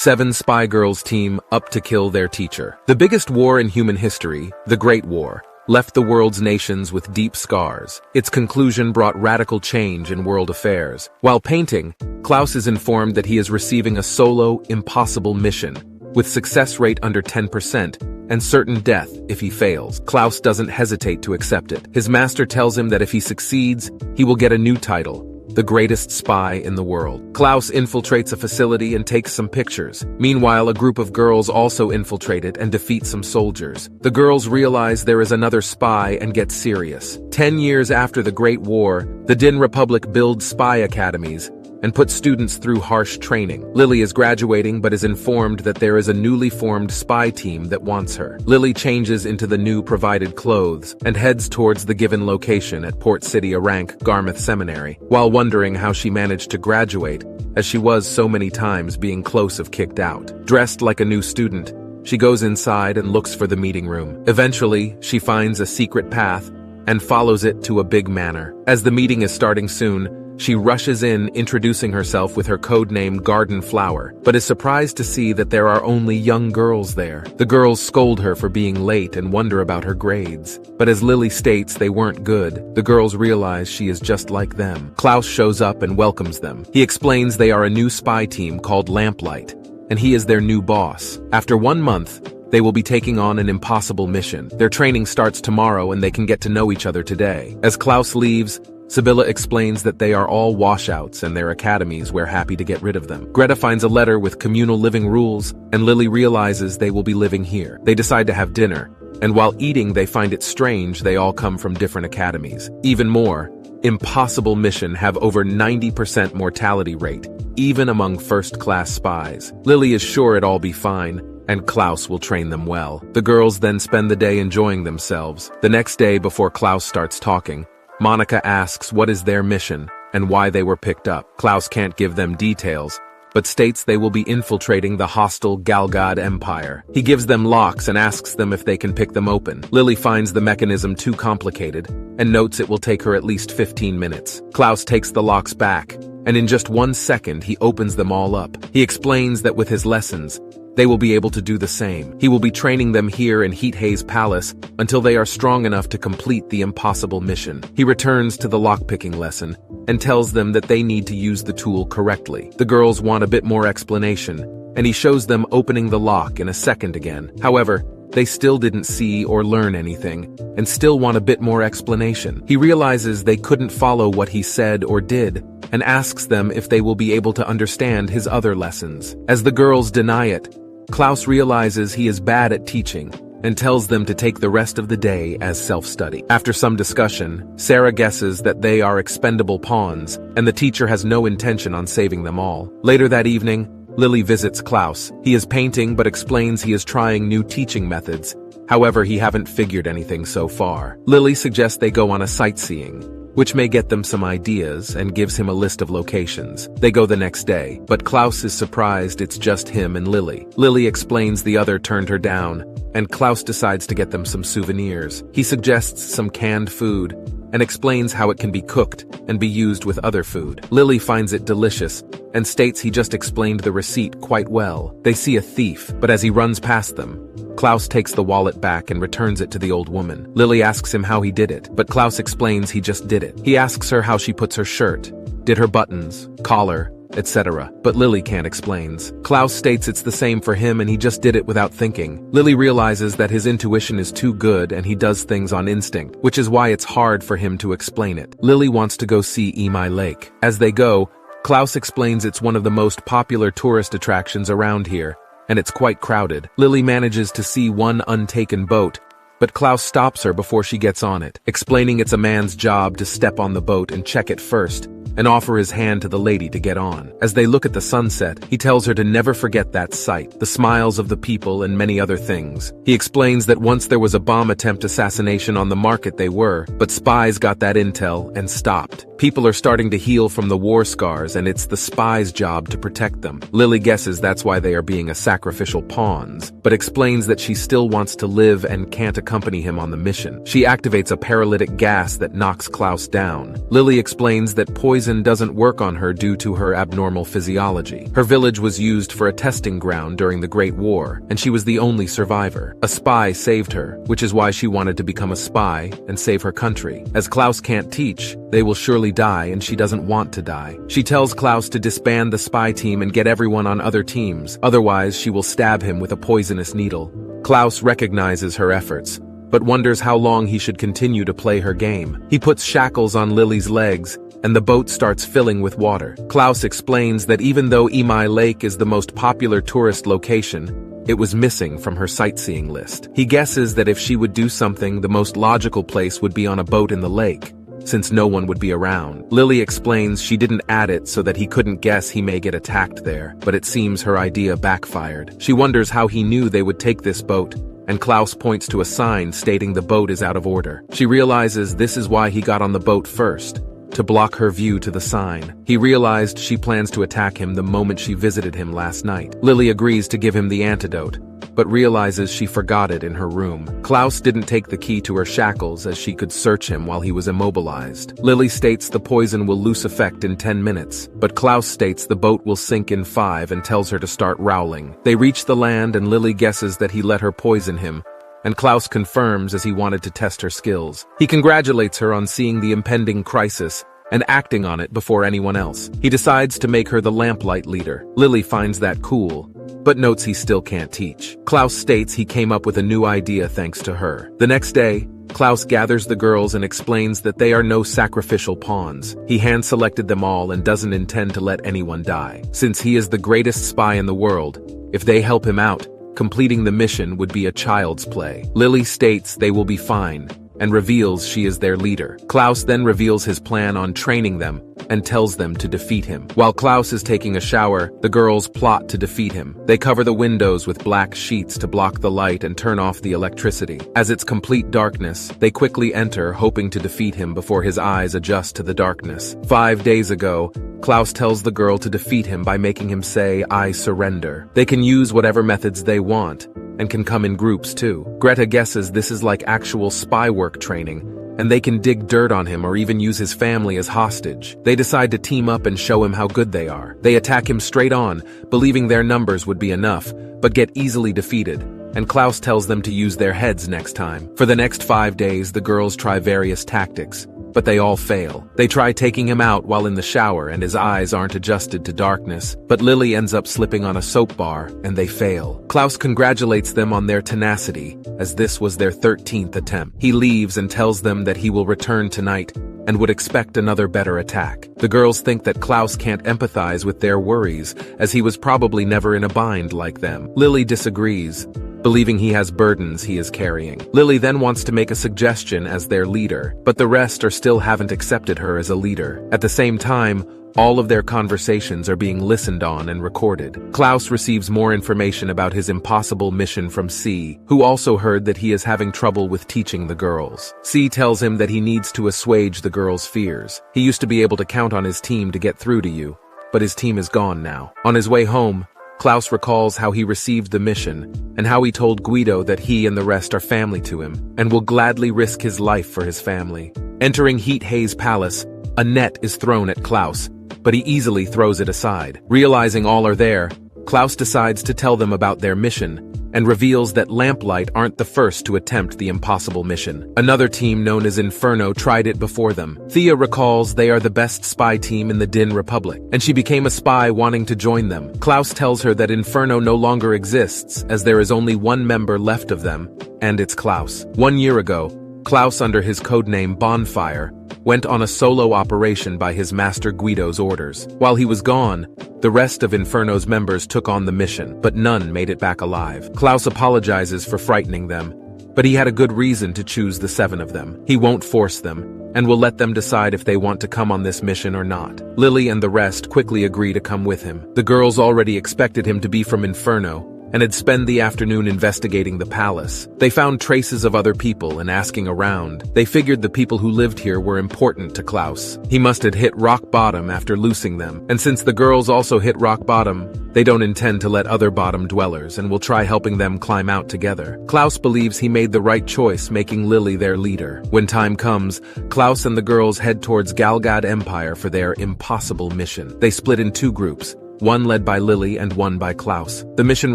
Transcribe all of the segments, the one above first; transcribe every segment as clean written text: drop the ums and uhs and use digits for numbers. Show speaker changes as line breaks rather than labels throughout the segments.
7 spy girls team up to kill their teacher. The biggest war in human history, the Great War, left the world's nations with deep scars. Its conclusion brought radical change in world affairs. While painting, Klaus is informed that he is receiving a solo, impossible mission, with success rate under 10%, and certain death if he fails. Klaus doesn't hesitate to accept it. His master tells him that if he succeeds, he will get a new title, the greatest spy in the world. Klaus infiltrates a facility and takes some pictures. Meanwhile, a group of girls also infiltrate it and defeat some soldiers. The girls realize there is another spy and get serious. 10 years after the Great War, the Din Republic builds spy academies and puts students through harsh training. Lily is graduating but is informed that there is a newly formed spy team that wants her. Lily changes into the new provided clothes and heads towards the given location at Port City Arank Garmouth Seminary, while wondering how she managed to graduate, as she was so many times being close of kicked out. Dressed like a new student, she goes inside and looks for the meeting room. Eventually, she finds a secret path and follows it to a big manor. As the meeting is starting soon, she rushes in, introducing herself with her code name Garden Flower, but is surprised to see that there are only young girls there. The girls scold her for being late and wonder about her grades. But as Lily states they weren't good, the girls realize she is just like them. Klaus shows up and welcomes them. He explains they are a new spy team called Lamplight, and he is their new boss. After 1 month, they will be taking on an impossible mission. Their training starts tomorrow and they can get to know each other today. As Klaus leaves, Sibylla explains that they are all washouts and their academies were happy to get rid of them. Greta finds a letter with communal living rules, and Lily realizes they will be living here. They decide to have dinner, and while eating they find it strange they all come from different academies. Even more, impossible mission have over 90% mortality rate, even among first-class spies. Lily is sure it'll all be fine, and Klaus will train them well. The girls then spend the day enjoying themselves. The next day, before Klaus starts talking, Monica asks what is their mission and why they were picked up. Klaus can't give them details, but states they will be infiltrating the hostile Galgad Empire. He gives them locks and asks them if they can pick them open. Lily finds the mechanism too complicated and notes it will take her at least 15 minutes. Klaus takes the locks back, and in just 1 second he opens them all up. He explains that with his lessons, they will be able to do the same. He will be training them here in Heat Haze Palace until they are strong enough to complete the impossible mission. He returns to the lockpicking lesson and tells them that they need to use the tool correctly. The girls want a bit more explanation, and he shows them opening the lock in a second again. However, they still didn't see or learn anything, and still want a bit more explanation. He realizes they couldn't follow what he said or did, and asks them if they will be able to understand his other lessons. As the girls deny it, Klaus realizes he is bad at teaching and tells them to take the rest of the day as self-study. After some discussion, Sarah guesses that they are expendable pawns, and the teacher has no intention on saving them all. Later that evening, Lily visits Klaus. He is painting but explains he is trying new teaching methods. However, he haven't figured anything so far. Lily suggests they go on a sightseeing, which may get them some ideas, and gives him a list of locations. They go the next day, but Klaus is surprised it's just him and Lily. Lily explains the other turned her down, and Klaus decides to get them some souvenirs. He suggests some canned food, and explains how it can be cooked and be used with other food. Lily finds it delicious, and states he just explained the receipt quite well. They see a thief, but as he runs past them, Klaus takes the wallet back and returns it to the old woman. Lily asks him how he did it, but Klaus explains he just did it. He asks her how she puts her shirt, did her buttons, collar, etc., but Lily can't explains. Klaus states it's the same for him and he just did it without thinking. Lily realizes that his intuition is too good and he does things on instinct, which is why it's hard for him to explain it. Lily wants to go see Imai Lake. As they go, Klaus explains it's one of the most popular tourist attractions around here, and it's quite crowded. Lily manages to see one untaken boat, but Klaus stops her before she gets on it, explaining it's a man's job to step on the boat and check it first, and offer his hand to the lady to get on. As they look at the sunset, he tells her to never forget that sight, the smiles of the people and many other things. He explains that once there was a bomb attempt assassination on the market they were, but spies got that intel and stopped. People are starting to heal from the war scars, and it's the spy's job to protect them. Lily guesses that's why they are being a sacrificial pawns, but explains that she still wants to live and can't accompany him on the mission. She activates a paralytic gas that knocks Klaus down. Lily explains that poison doesn't work on her due to her abnormal physiology. Her village was used for a testing ground during the Great War, and she was the only survivor. A spy saved her, which is why she wanted to become a spy and save her country. As Klaus can't teach, they will surely die, and she doesn't want to die. She tells Klaus to disband the spy team and get everyone on other teams, otherwise she will stab him with a poisonous needle. Klaus recognizes her efforts, but wonders how long he should continue to play her game. He puts shackles on Lily's legs, and the boat starts filling with water. Klaus explains that even though Imai Lake is the most popular tourist location, it was missing from her sightseeing list. He guesses that if she would do something, the most logical place would be on a boat in the lake, since no one would be around. Lily explains she didn't add it so that he couldn't guess he may get attacked there, but it seems her idea backfired. She wonders how he knew they would take this boat, and Klaus points to a sign stating the boat is out of order. She realizes this is why he got on the boat first, to block her view to the sign. He realized she plans to attack him the moment she visited him last night. Lily agrees to give him the antidote, but realizes she forgot it in her room. Klaus didn't take the key to her shackles as she could search him while he was immobilized. Lily states the poison will lose effect in 10 minutes, but Klaus states the boat will sink in 5 and tells her to start rowling. They reach the land and Lily guesses that he let her poison him, and Klaus confirms as he wanted to test her skills. He congratulates her on seeing the impending crisis and acting on it before anyone else. He decides to make her the lamplight leader. Lily finds that cool, but notes he still can't teach. Klaus states he came up with a new idea thanks to her. The next day, Klaus gathers the girls and explains that they are no sacrificial pawns. He hand-selected them all and doesn't intend to let anyone die. Since he is the greatest spy in the world, if they help him out, completing the mission would be a child's play. Lily states they will be fine, and reveals she is their leader. Klaus then reveals his plan on training them and tells them to defeat him. While Klaus is taking a shower, the girls plot to defeat him. They cover the windows with black sheets to block the light and turn off the electricity. As it's complete darkness, they quickly enter, hoping to defeat him before his eyes adjust to the darkness. 5 days ago, Klaus tells the girl to defeat him by making him say, "I surrender." They can use whatever methods they want, and can come in groups too. Greta guesses this is like actual spy work training, and they can dig dirt on him or even use his family as hostage. They decide to team up and show him how good they are. They attack him straight on, believing their numbers would be enough, but get easily defeated, and Klaus tells them to use their heads next time. For the next 5 days, the girls try various tactics, but they all fail. They try taking him out while in the shower and his eyes aren't adjusted to darkness, but Lily ends up slipping on a soap bar and they fail. Klaus congratulates them on their tenacity, as this was their 13th attempt. He leaves and tells them that he will return tonight and would expect another better attack. The girls think that Klaus can't empathize with their worries, as he was probably never in a bind like them. Lily disagrees, believing he has burdens he is carrying. Lily then wants to make a suggestion as their leader, but the rest still haven't accepted her as a leader. At the same time, all of their conversations are being listened on and recorded. Klaus receives more information about his impossible mission from C, who also heard that he is having trouble with teaching the girls. C tells him that he needs to assuage the girls' fears. He used to be able to count on his team to get through to you, but his team is gone now. On his way home, Klaus recalls how he received the mission, and how he told Guido that he and the rest are family to him, and will gladly risk his life for his family. Entering Heat Hayes' palace, a net is thrown at Klaus, but he easily throws it aside. Realizing all are there, Klaus decides to tell them about their mission, and reveals that Lamplight aren't the first to attempt the impossible mission. Another team known as Inferno tried it before them. Thea recalls they are the best spy team in the Din Republic, and she became a spy wanting to join them. Klaus tells her that Inferno no longer exists, as there is only one member left of them, and it's Klaus. 1 year ago, Klaus, under his codename Bonfire, went on a solo operation by his master Guido's orders. While he was gone, the rest of Inferno's members took on the mission, but none made it back alive. Klaus apologizes for frightening them, but he had a good reason to choose the 7 of them. He won't force them, and will let them decide if they want to come on this mission or not. Lily and the rest quickly agree to come with him. The girls already expected him to be from Inferno, and had spent the afternoon investigating the palace. They found traces of other people and asking around. They figured the people who lived here were important to Klaus. He must have hit rock bottom after loosing them, and since the girls also hit rock bottom, they don't intend to let other bottom dwellers and will try helping them climb out together. Klaus believes he made the right choice making Lily their leader. When time comes, Klaus and the girls head towards Galgad Empire for their impossible mission. They split in two groups, one led by Lily and one by Klaus. The mission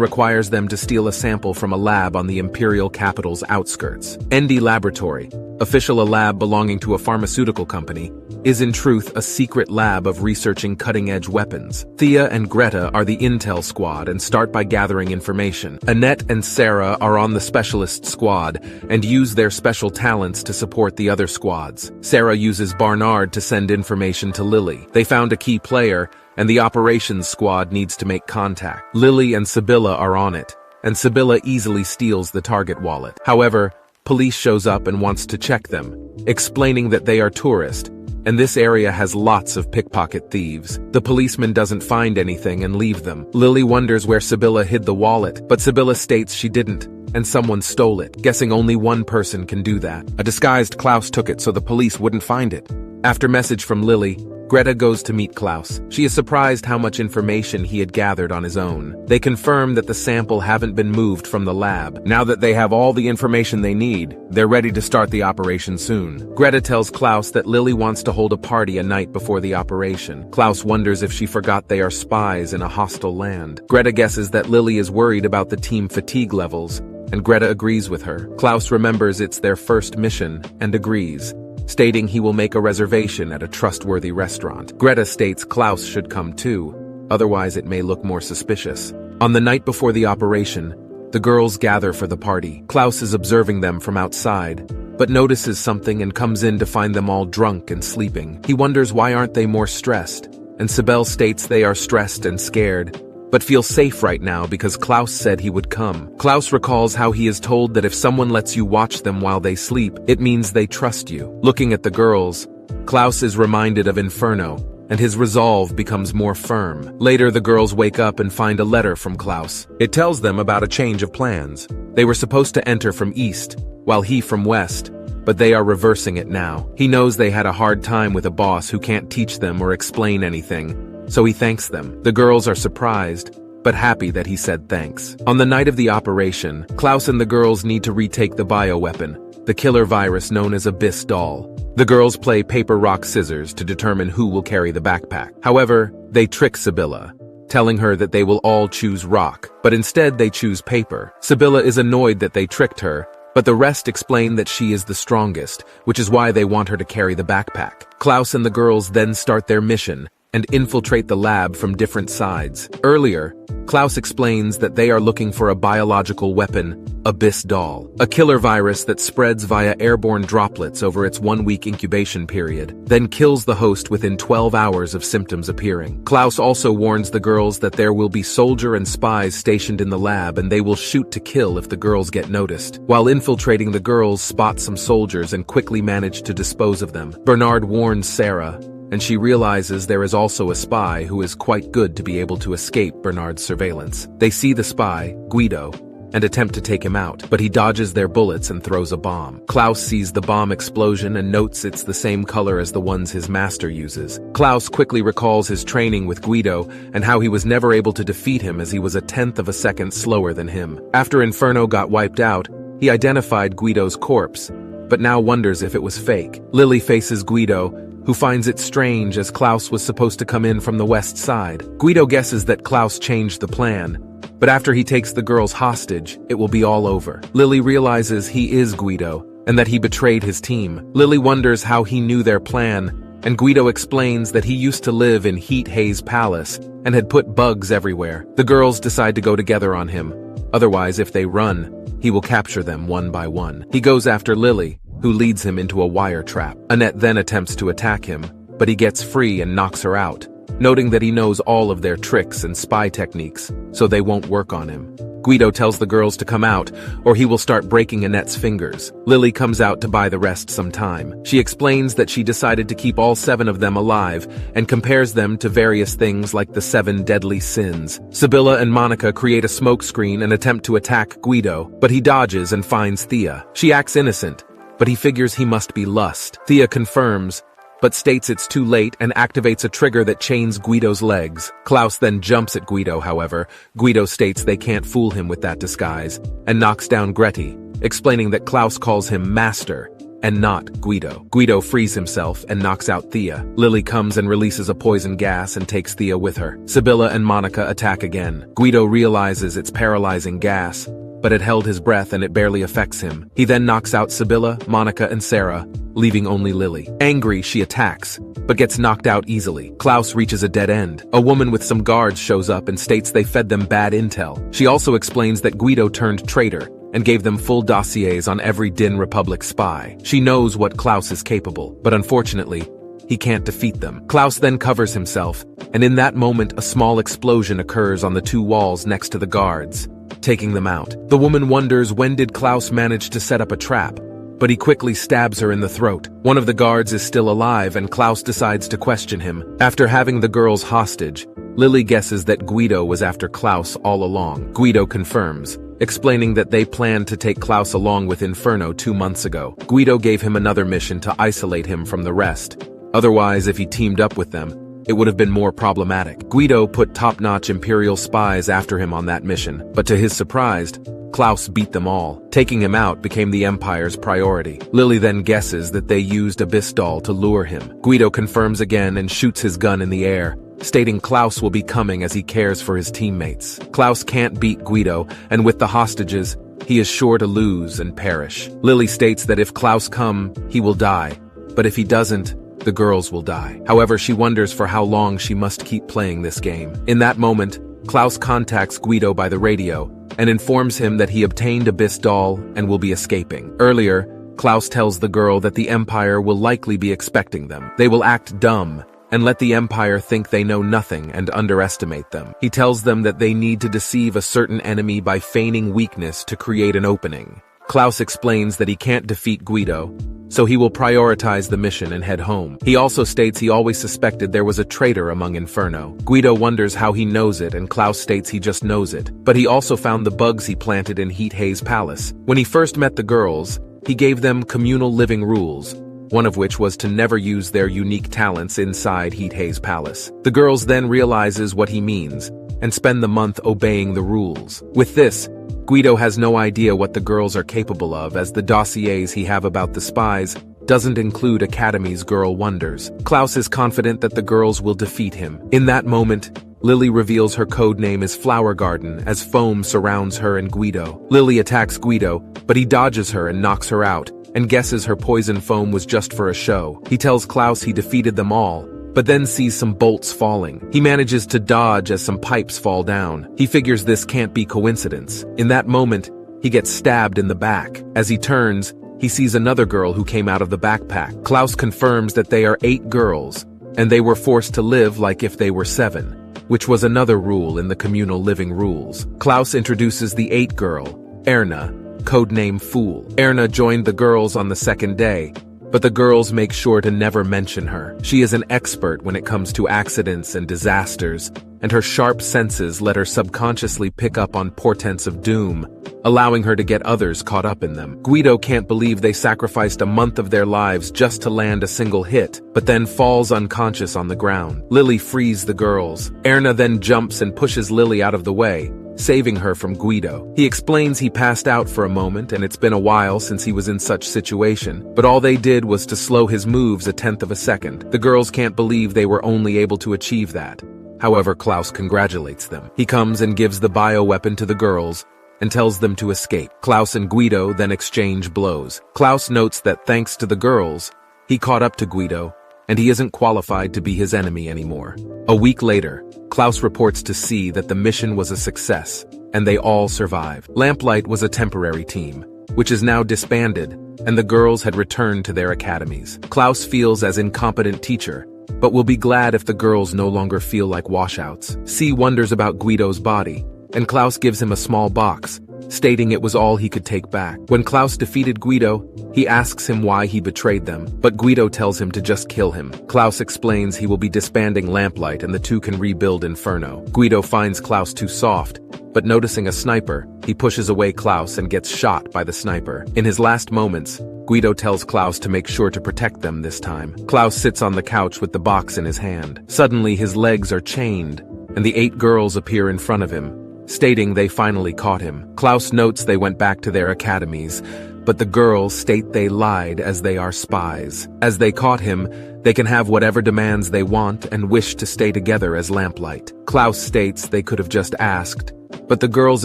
requires them to steal a sample from a lab on the imperial capital's outskirts. ND Laboratory, official a lab belonging to a pharmaceutical company, is in truth a secret lab of researching cutting-edge weapons. Thea and Greta are the intel squad and start by gathering information. Annette and Sarah are on the specialist squad and use their special talents to support the other squads. Sarah uses Barnard to send information to Lily. They found a key player, and the operations squad needs to make contact. Lily and Sibylla are on it, and Sibylla easily steals the target wallet. However, police shows up and wants to check them, explaining that they are tourists, and this area has lots of pickpocket thieves. The policeman doesn't find anything and leave them. Lily wonders where Sibylla hid the wallet, but Sibylla states she didn't, and someone stole it, guessing only one person can do that. A disguised Klaus took it so the police wouldn't find it. After message from Lily, Greta goes to meet Klaus. She is surprised how much information he had gathered on his own. They confirm that the sample haven't been moved from the lab. Now that they have all the information they need, they're ready to start the operation soon. Greta tells Klaus that Lily wants to hold a party a night before the operation. Klaus wonders if she forgot they are spies in a hostile land. Greta guesses that Lily is worried about the team fatigue levels, and Greta agrees with her. Klaus remembers it's their first mission and agrees, stating he will make a reservation at a trustworthy restaurant. Greta states Klaus should come too, otherwise it may look more suspicious. On the night before the operation, the girls gather for the party. Klaus is observing them from outside, but notices something and comes in to find them all drunk and sleeping. He wonders why aren't they more stressed, and Sibyl states they are stressed and scared, but feel safe right now because Klaus said he would come. Klaus recalls how he is told that if someone lets you watch them while they sleep, it means they trust you. Looking at the girls, Klaus is reminded of Inferno, and his resolve becomes more firm. Later, the girls wake up and find a letter from Klaus. It tells them about a change of plans. They were supposed to enter from east, while he from west, but they are reversing it now. He knows they had a hard time with a boss who can't teach them or explain anything, so he thanks them. The girls are surprised, but happy that he said thanks. On the night of the operation, Klaus and the girls need to retake the bioweapon, the killer virus known as Abyss Doll. The girls play paper, rock, scissors to determine who will carry the backpack. However, they trick Sibylla, telling her that they will all choose rock, but instead they choose paper. Sibylla is annoyed that they tricked her, but the rest explain that she is the strongest, which is why they want her to carry the backpack. Klaus and the girls then start their mission and infiltrate the lab from different sides. Earlier, Klaus explains that they are looking for a biological weapon, Abyss Doll, a killer virus that spreads via airborne droplets over its 1-week incubation period, then kills the host within 12 hours of symptoms appearing. Klaus also warns the girls that there will be soldier and spies stationed in the lab and they will shoot to kill if the girls get noticed. While infiltrating, the girls spot some soldiers and quickly manage to dispose of them. Bernard warns Sarah, and she realizes there is also a spy who is quite good to be able to escape Bernard's surveillance. They see the spy, Guido, and attempt to take him out, but he dodges their bullets and throws a bomb. Klaus sees the bomb explosion and notes it's the same color as the ones his master uses. Klaus quickly recalls his training with Guido and how he was never able to defeat him as he was a 1/10 of a second slower than him. After Inferno got wiped out, he identified Guido's corpse, but now wonders if it was fake. Lily faces Guido, who finds it strange as Klaus was supposed to come in from the west side. Guido guesses that Klaus changed the plan, but after he takes the girls hostage, it will be all over. Lily realizes he is Guido, and that he betrayed his team. Lily wonders how he knew their plan, and Guido explains that he used to live in Heat Haze Palace and had put bugs everywhere. The girls decide to go together on him. Otherwise, if they run, he will capture them one by one. He goes after Lily, who leads him into a wire trap. Annette then attempts to attack him, but he gets free and knocks her out, noting that he knows all of their tricks and spy techniques, so they won't work on him. Guido tells the girls to come out, or he will start breaking Annette's fingers. Lily comes out to buy the rest some time. She explains that she decided to keep all 7 of them alive, and compares them to various things like the 7 deadly sins. Sibylla and Monica create a smokescreen and attempt to attack Guido, but he dodges and finds Thea. She acts innocent, but he figures he must be lust. Thea confirms, but states it's too late and activates a trigger that chains Guido's legs. Klaus then jumps at Guido, however. Guido states they can't fool him with that disguise, and knocks down Gretti, explaining that Klaus calls him Master, and not Guido. Guido frees himself and knocks out Thea. Lily comes and releases a poison gas and takes Thea with her. Sibylla and Monica attack again. Guido realizes it's paralyzing gas, but it held his breath and it barely affects him. He then knocks out Sibylla, Monica, and Sarah, leaving only Lily. Angry, she attacks, but gets knocked out easily. Klaus reaches a dead end. A woman with some guards shows up and states they fed them bad intel. She also explains that Guido turned traitor and gave them full dossiers on every Din Republic spy. She knows what Klaus is capable, but unfortunately, he can't defeat them. Klaus then covers himself, and in that moment a small explosion occurs on the 2 walls next to the guards, taking them out. The woman wonders when did Klaus manage to set up a trap, but he quickly stabs her in the throat. One of the guards is still alive and Klaus decides to question him. After having the girls hostage, Lily guesses that Guido was after Klaus all along. Guido confirms, explaining that they planned to take Klaus along with Inferno 2 months ago. Guido gave him another mission to isolate him from the rest. Otherwise, if he teamed up with them, it would have been more problematic. Guido put top-notch Imperial spies after him on that mission, but to his surprise, Klaus beat them all. Taking him out became the Empire's priority. Lily then guesses that they used Abyss Doll to lure him. Guido confirms again and shoots his gun in the air, stating Klaus will be coming as he cares for his teammates. Klaus can't beat Guido, and with the hostages, he is sure to lose and perish. Lily states that if Klaus come, he will die, but if he doesn't, the girls will die. However, she wonders for how long she must keep playing this game. In that moment, Klaus contacts Guido by the radio and informs him that he obtained Abyss Doll and will be escaping. Earlier, Klaus tells the girl that the Empire will likely be expecting them. They will act dumb and let the Empire think they know nothing and underestimate them. He tells them that they need to deceive a certain enemy by feigning weakness to create an opening. Klaus explains that he can't defeat Guido, so he will prioritize the mission and head home. He also states he always suspected there was a traitor among Inferno. Guido wonders how he knows it, and Klaus states he just knows it. But he also found the bugs he planted in Heat Haze Palace. When he first met the girls, he gave them communal living rules, one of which was to never use their unique talents inside Heat Haze Palace. The girls then realizes what he means, and spend the month obeying the rules. With this, Guido has no idea what the girls are capable of, as the dossiers he have about the spies doesn't include Academy's girl wonders. Klaus is confident that the girls will defeat him. In that moment, Lily reveals her code name is Flower Garden as foam surrounds her and Guido. Lily attacks Guido, but he dodges her and knocks her out, and guesses her poison foam was just for a show. He tells Klaus he defeated them all, but then sees some bolts falling. He manages to dodge as some pipes fall down. He figures this can't be coincidence. In that moment, he gets stabbed in the back. As he turns, he sees another girl who came out of the backpack. Klaus confirms that they are 8 girls, and they were forced to live like if they were 7, which was another rule in the communal living rules. Klaus introduces the 8th girl, Erna, codename Fool. Erna joined the girls on the 2nd day, but the girls make sure to never mention her. She is an expert when it comes to accidents and disasters, and her sharp senses let her subconsciously pick up on portents of doom, allowing her to get others caught up in them. Guido can't believe they sacrificed a month of their lives just to land a single hit, but then falls unconscious on the ground. Lily frees the girls. Erna then jumps and pushes Lily out of the way, saving her from Guido. He explains he passed out for a moment and it's been a while since he was in such situation, but all they did was to slow his moves 1/10 of a second. The girls can't believe they were only able to achieve that. However, Klaus congratulates them. He comes and gives the bioweapon to the girls and tells them to escape. Klaus and Guido then exchange blows. Klaus notes that thanks to the girls, he caught up to Guido, and he isn't qualified to be his enemy anymore. A week later, Klaus reports to C that the mission was a success, and they all survived. Lamplight was a temporary team, which is now disbanded, and the girls had returned to their academies. Klaus feels as incompetent teacher, but will be glad if the girls no longer feel like washouts. C wonders about Guido's body, and Klaus gives him a small box, stating it was all he could take back. When Klaus defeated Guido, he asks him why he betrayed them, but Guido tells him to just kill him. Klaus explains he will be disbanding Lamplight and the two can rebuild Inferno. Guido finds Klaus too soft, but noticing a sniper, he pushes away Klaus and gets shot by the sniper. In his last moments, Guido tells Klaus to make sure to protect them this time. Klaus sits on the couch with the box in his hand. Suddenly, his legs are chained, and the 8 girls appear in front of him, stating they finally caught him. Klaus notes they went back to their academies, but the girls state they lied as they are spies. As they caught him, they can have whatever demands they want and wish to stay together as Lamplight. Klaus states they could have just asked, but the girls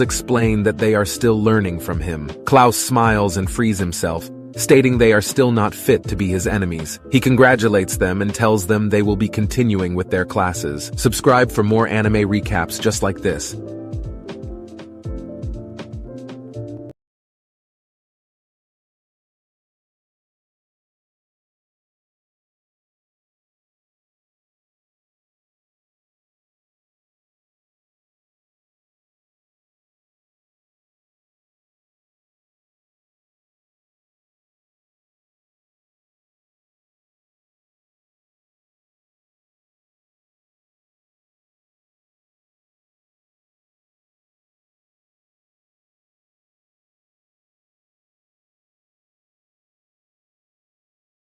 explain that they are still learning from him. Klaus smiles and frees himself, stating they are still not fit to be his enemies. He congratulates them and tells them they will be continuing with their classes. Subscribe for more anime recaps just like this.